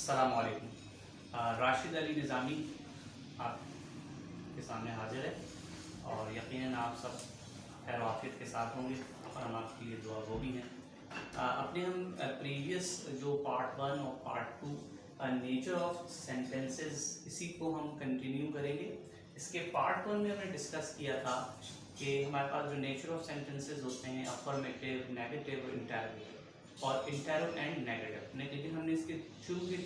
अस्सलामु अलैकुम। राशिद अली निज़ामी आपके सामने हाजिर है और यकीनन आप सब खैर आफियत के साथ होंगे और हम आपकी ये दुआ वो भी हैं। अपने हम प्रीवियस जो पार्ट 1 और पार्ट 2 नेचर ऑफ सेंटेंसेस इसी को हम कंटिन्यू करेंगे। इसके पार्ट 1 में हमने डिस्कस किया था कि हमारे पास जो नेचर ऑफ सेंटेंसेस होते हैं अफर्मेटिव, नेगेटिव, इंटरोगेटिव और इंटरो एंड नेगेटिव। लेकिन हमने इसके शुरू के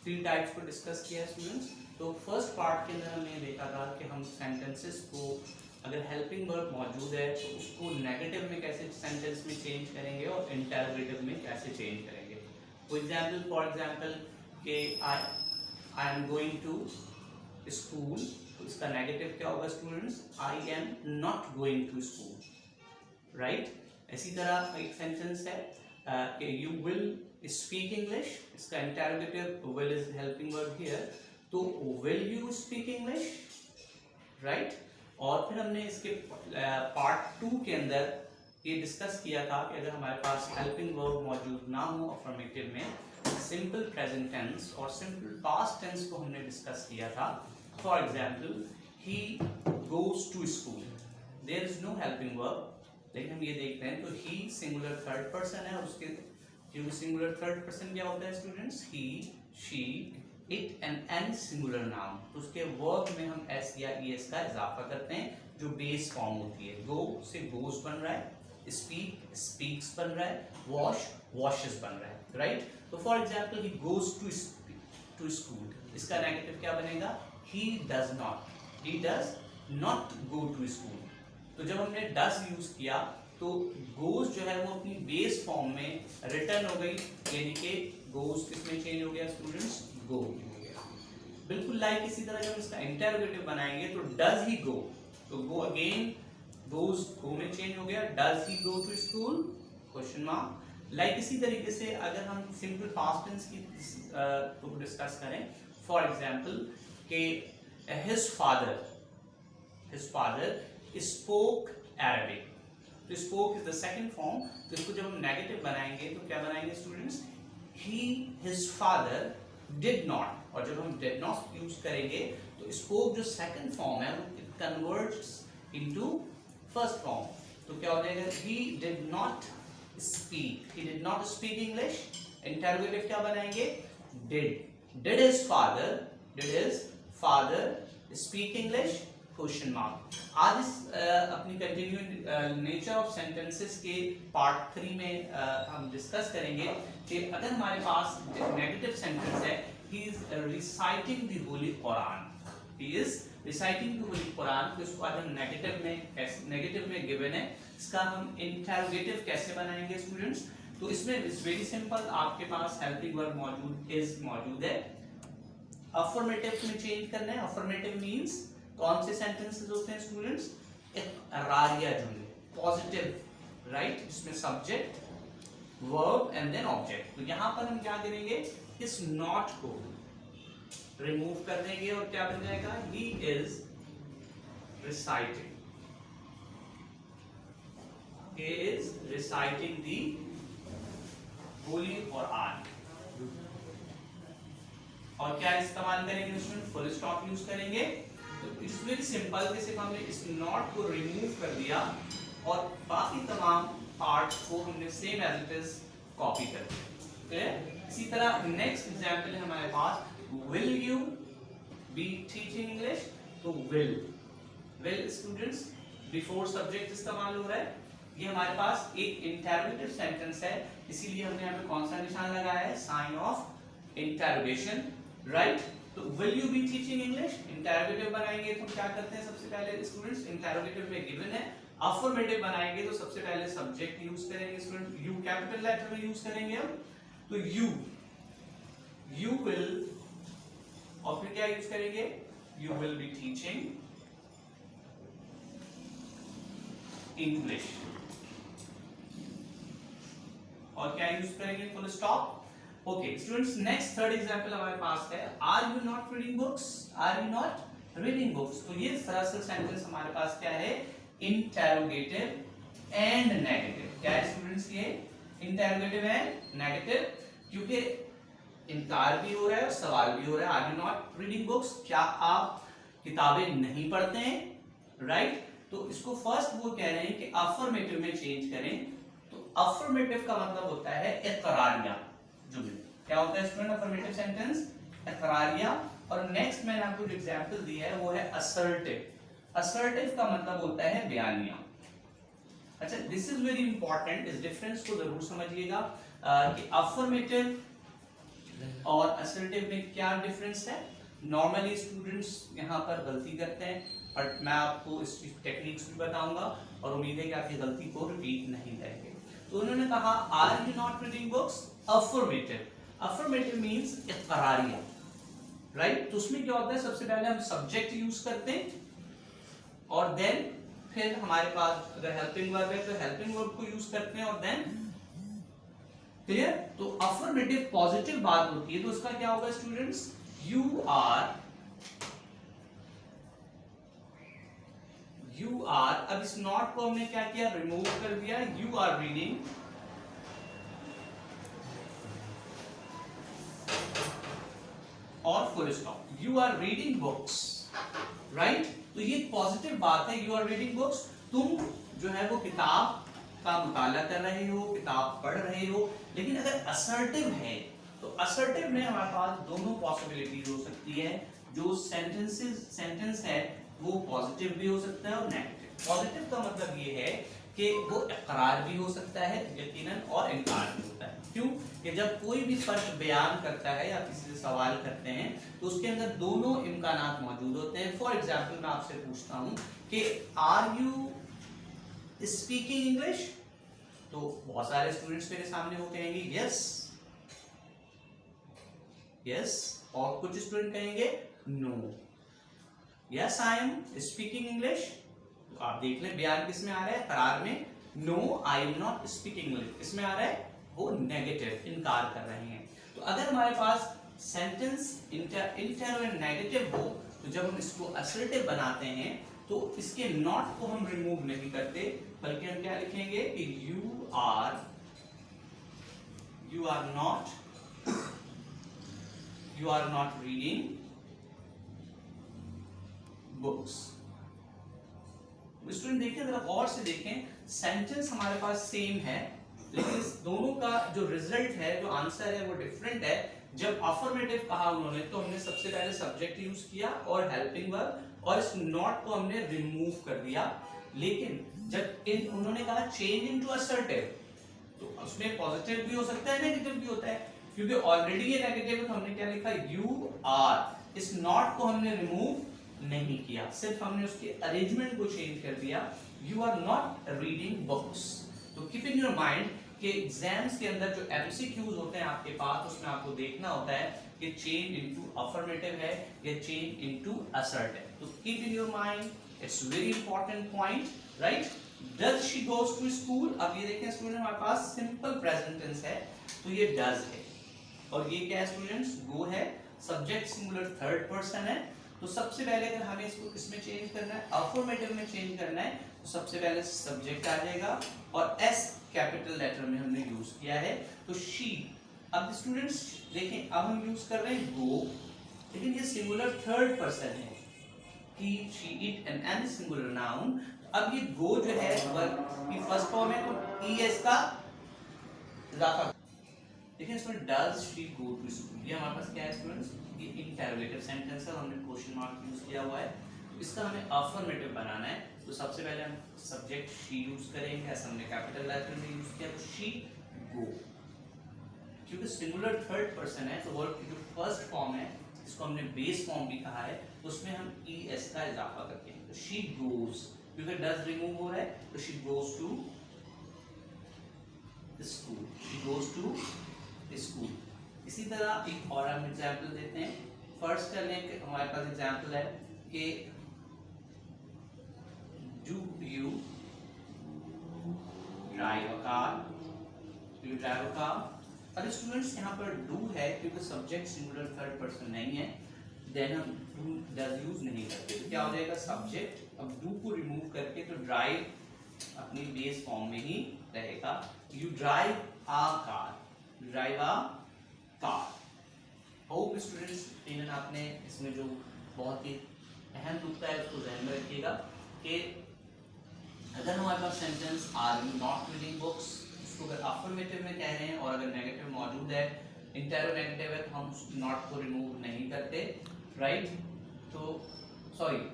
थ्री टाइप्स को डिस्कस किया है स्टूडेंट्स। तो फर्स्ट पार्ट के अंदर हमने देखा था कि हम सेंटेंसेस को अगर हेल्पिंग वर्ब मौजूद है तो उसको नेगेटिव में कैसे सेंटेंस में चेंज करेंगे और इंटरोगेटिव में कैसे चेंज करेंगे। फॉर एग्जाम्पल कि I am going to school, तो इसका नेगेटिव क्या होगा students? I am not going to school, right. इसी तरह एक सेंटेंस है कि यू विल स्पीक इंग्लिश, इसका interrogative will is helping verb here, तो will you speak English, right. और फिर हमने इसके पार्ट 2 के अंदर ये डिस्कस किया था कि अगर हमारे पास हेल्पिंग वर्ब मौजूद ना हो अफर्मेटिव में, सिंपल प्रेजेंट टेंस और सिंपल पास्ट टेंस को हमने डिस्कस किया था। For example he goes to school, there is no helping verb, लेकिन हम ये देखते हैं तो ही सिंगुलर थर्ड पर्सन है और उसके जो सिंगुलर थर्ड पर्सन क्या होता है students? He, she, it and an singular noun, तो उसके वर्ब में हम एस या ईएस का इजाफा करते हैं जो बेस फॉर्म होती है। गो से गोज बन रहा है, स्पीक स्पीक्स बन रहा है, वॉश वॉशेस बन रहा है, राइट। तो for example he goes to school, इसका नेगेटिव क्या बनेगा? He does not go to school. तो जब हमने डज यूज किया तो गोज जो है वो अपनी बेस फॉर्म में रिटर्न हो गई, यानी कि गोज किसमें चेंज हो गया स्टूडेंट्स? गो हो गया। बिल्कुल लाइक इसी तरह जब इसका इंटरोगेटिव बनाएंगे तो डज ही गो, तो गो अगेन गोज गो में चेंज हो गया, does he go to school question mark. Like इसी तरीके से अगर हम सिंपल पास्ट टेंस की को डिस्कस करें, फॉर एग्जांपल कि हिज फादर स्पोक अरेबिक, तो spoke is the second form, तो इसको जब हम नेगेटिव बनाएंगे तो क्या बनाएंगे students? His father did not, और जब हम डिड नॉट यूज करेंगे तो स्पोक जो सेकंड फॉर्म है वो it converts into first form, तो क्या हो जाएगा? He did not speak English, interrogative क्या बनाएंगे? Did his father speak English question mark. आज इस अपनी कंटिन्यू नेचर ऑफ सेंटेंसेस के पार्ट 3 में हम डिस्कस करेंगे कि अगर हमारे पास नेगेटिव सेंटेंस है, he is reciting the Holi Quran, तो इसको आज हम नेगेटिव में गिवन है, इसका हम इंटरोगेटिव कैसे बनाएंगे स्टूडेंट्स? तो इसमें वेरी सिंपल, आपके पास हेल्पिंग वर्ब मौजूद है, अफर्मेटिव में चेंज करना है। अफर्मेटिव मींस कौन से सेंटेंसेस होते हैं स्टूडेंट्स? रारिया जुमले, पॉजिटिव, राइट, जिसमें subject verb and then object. तो यहां पर हम क्या करेंगे? इस नॉट को रिमूव कर देंगे और क्या बन जाएगा? ही इज रिसाइटिंग दी होली कुरान। और क्या इस्तेमाल करेंगे स्टूडेंट? फुल स्टॉप यूज करेंगे। तो इट्स वेरी सिंपल कि सिर्फ हमने इस नॉट को रिमूव कर दिया और बाकी तमाम पार्ट को हमने same as it is copy कर दिया। क्लियर? इसी तरह नेक्स्ट एग्जांपल है हमारे पास, will you be teaching English, तो विल स्टूडेंट्स बिफोर सब्जेक्ट इस्तेमाल हो रहा है। ये हमारे पास एक इंटरोगेटिव सेंटेंस है, इसीलिए हमने यहाँ पे कौन सा निशान लगाया है? Sign of interrogation, right. तो will you be teaching English, interrogative बनाएंगे तो क्या करते हैं सबसे पहले स्टूडेंट्स? इंटरोगेटिव में गिवन है, अफर्मेटिव बनाएंगे तो सबसे पहले सब्जेक्ट यूज करेंगे स्टूडेंट, यू कैपिटल लेटर में यूज करेंगे हम, तो यू विल, और फिर क्या यूज करेंगे? You will be teaching English, और क्या यूज करेंगे? Full stop. Okay students, next third example हमारे पास है, are you not reading books. तो ये दरअसल सेंटेंस हमारे पास क्या है? Interrogative and negative. क्या है स्टूडेंट्स? ये इंटरोगेटिव एंड नेगेटिव, क्योंकि इनकार भी हो रहा है और सवाल भी हो रहा है। Are you not reading books, क्या आप किताबें नहीं पढ़ते हैं, राइट? तो इसको फर्स्ट वो कह रहे हैं कि अफर्मेटिव में चेंज करें। तो अफर्मेटिव का मतलब होता है इकरारिया जुमले। क्या होता है स्टूडेंट अफर्मेटिव सेंटेंस? इकरारिया। और नेक्स्ट मैंने आपको जो एग्जांपल दिया है वो है असर्टिव। असर्टिव का मतलब होता है बयानिया। अच्छा, दिस इज वेरी इंपॉर्टेंट, इस डिफरेंस को जरूर समझिएगा कि अफर्मेटिव और असर्टिव में क्या डिफरेंस है। नॉर्मली स्टूडेंट्स यहाँ पर गलती करते हैं, बट मैं आपको इस टेक्निक्स भी बताऊंगा और उम्मीद है कि आपकी गलती को रिपीट नहीं करेंगे। तो उन्होंने कहा are you not reading books, affirmative. Affirmative means इकरारिया, राइट? तो उसमें क्या होता है, सबसे पहले हम सब्जेक्ट यूज करते हैं और देन फिर हमारे पास अगर हेल्पिंग वर्ब है तो हेल्पिंग वर्ब को यूज करते हैं और देन, क्लियर? तो अफर्मेटिव पॉजिटिव बात होती है तो उसका क्या होगा स्टूडेंट्स? यू आर, अब इस नॉट को हमने क्या किया, रिमूव कर दिया। यू आर रीडिंग, और full stop, you are reading books, right? तो ये पॉजिटिव बात है, यू आर रीडिंग बुक्स, तुम जो है वो किताब का मुताला कर रहे हो, किताब पढ़ रहे हो। लेकिन अगर असर्टिव है तो असर्टिव में हमारे पास दोनों पॉसिबिलिटीज हो सकती है। जो सेंटेंस है वो पॉजिटिव भी हो सकता है और नेगेटिव। पॉजिटिव का मतलब ये है कि वो इकरार भी हो सकता है यकीनन और इनकार भी होता है। क्यों? कि जब कोई भी फर्द बयान करता है या किसी से सवाल करते हैं तो उसके अंदर दोनों इम्कानात मौजूद होते हैं। फॉर एग्जाम्पल मैं आपसे पूछता हूं कि आर यू स्पीकिंग इंग्लिश, तो बहुत सारे स्टूडेंट्स मेरे सामने वो कहेंगे यस यस, और कुछ स्टूडेंट कहेंगे no. Yes I am speaking English, तो आप देख लें बयान किस में आ रहा है, करार में। No I am not speaking English किसमें आ रहा है, वो नेगेटिव, इनकार कर रहे हैं। तो अगर हमारे पास सेंटेंस इंटर और नेगेटिव हो तो जब हम इसको असर्टिव बनाते हैं तो इसके नॉट को हम रिमूव नहीं करते, बल्कि हम क्या लिखेंगे कि you are not reading books. Student देखिए, जरा गौर से देखें, सेंटेंस हमारे पास सेम है लेकिन इस दोनों का जो रिजल्ट है, जो आंसर है वो डिफरेंट है। जब अफर्मेटिव कहा उन्होंने तो हमने सबसे पहले सब्जेक्ट यूज किया और हेल्पिंग वर्ब, और इस नॉट को हमने रिमूव कर दिया। लेकिन जब उन्होंने कहा चेंज इनटू असर्टिव, तो उसमें पॉजिटिव भी हो सकता है, नेगेटिव भी होता है। क्योंकि ऑलरेडी ये नेगेटिव है तो हमने क्या लिखा, यू आर। इस नॉट को हमने रिमूव नहीं किया, सिर्फ हमने उसके अरेंजमेंट को चेंज कर दिया। You are not reading books. तो कीप इन योर माइंड कि एग्जाम्स के अंदर जो एमसीक्यूज होते हैं आपके पास, उसमें आपको देखना होता है कि चेंज इनटू अफर्मेटिव है या चेंज इनटू असर्टिव। तो keep in your mind, it's very important point, right? Does she goes to school, अब ये देखें स्टूडेंट, हमारे पास सिंपल प्रेजेंट टेंस है तो ये डज है, और ये क्या है स्टूडेंट्स, गो है। सब्जेक्ट सिंगुलर थर्ड पर्सन है। तो सबसे पहले अगर हमें इसको किसमें चेंज करना है, अफर्मेटिव में चेंज करना है, तो सबसे पहले सब्जेक्ट आ जाएगा और एस कैपिटल लेटर में हमने यूज किया है, तो शी। अब स्टूडेंट्स देखें, अब हम यूज कर रहे हैं गो, लेकिन ये सिंगुलर थर्ड पर्सन है, he she it and an singular noun. अब ये गो जो है वर्ब की फर्स्ट फॉर्म है तो ईएस का इजाफा। देखिए इसमें does she go to school, ये हमारे पास क्या है स्टूडेंट्स, ये इंटरोगेटिव सेंटेंस है, हमने क्वेश्चन मार्क यूज किया हुआ है। तो इसका हमें अफर्मेटिव बनाना है, तो सबसे पहले हम सब्जेक्ट शी यूज करेंगे, ऐसा हमने कैपिटल लेटर में यूज किया, तो शी गो। क्योंकि सिंगुलर थर्ड पर्सन है तो वर्ब की जो फर्स्ट फॉर्म है, इसको हमने बेस फॉर्म भी कहा है, तो उसमें हम ईएस का इजाफा करते हैं, तो शी गोज। क्योंकि डज रिमूव हो रहा है तो she goes to school, she goes to school. इसी तरह एक और हम एग्जांपल देते हैं। फर्स्ट कर लें, हमारे पास एग्जांपल है कि do you drive a car, do you drive a car. अब स्टूडेंट्स यहाँ पर डू है क्योंकि सब्जेक्ट सिंगुलर थर्ड पर्सन नहीं है, देन हम डू डज यूज नहीं करते, तो क्या हो जाएगा सब्जेक्ट। अब डू को रिमूव करके तो ड्राइव अपनी बेस फॉर्म में ही रहेगा, you drive a car, drive a car. Hope students यकीनन आपने इसमें जो बहुत ही अहम नुकता है उसको ध्यान में रखिएगा कि अगर हमारे पास sentence are you not reading books, उसको अगर अफर्मेटिव में कह रहे हैं और अगर नेगेटिव मौजूद है, इंटेरोनेगेटिव है, तो हम उस नॉट को रिमूव नहीं करते, राइट। तो सॉरी,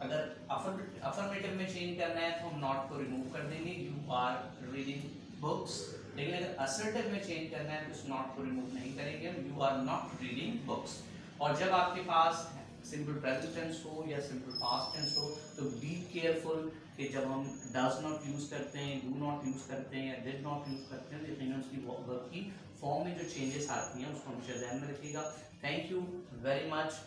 अगर अफर्मेटिव में चेंज करना है तो हम नॉट को रिमूव कर देंगे, यू आर रीडिंग बुक्स। लेकिन अगर असर्टिव में चेंज करना है तो उस नॉट को रिमूव नहीं करेंगे हम, you are not reading books. और जब आपके पास सिंपल प्रेजेंट टेंस हो या सिंपल पास्ट टेंस हो तो बी केयरफुल कि जब हम डज नॉट यूज करते हैं, डू नॉट यूज करते हैं या डिड नॉट यूज करते हैं, लेकिन उसकी वर्ब की फॉर्म में जो चेंजेस आती हैं उसको हमेशा ध्यान में रखिएगा। Thank you very much.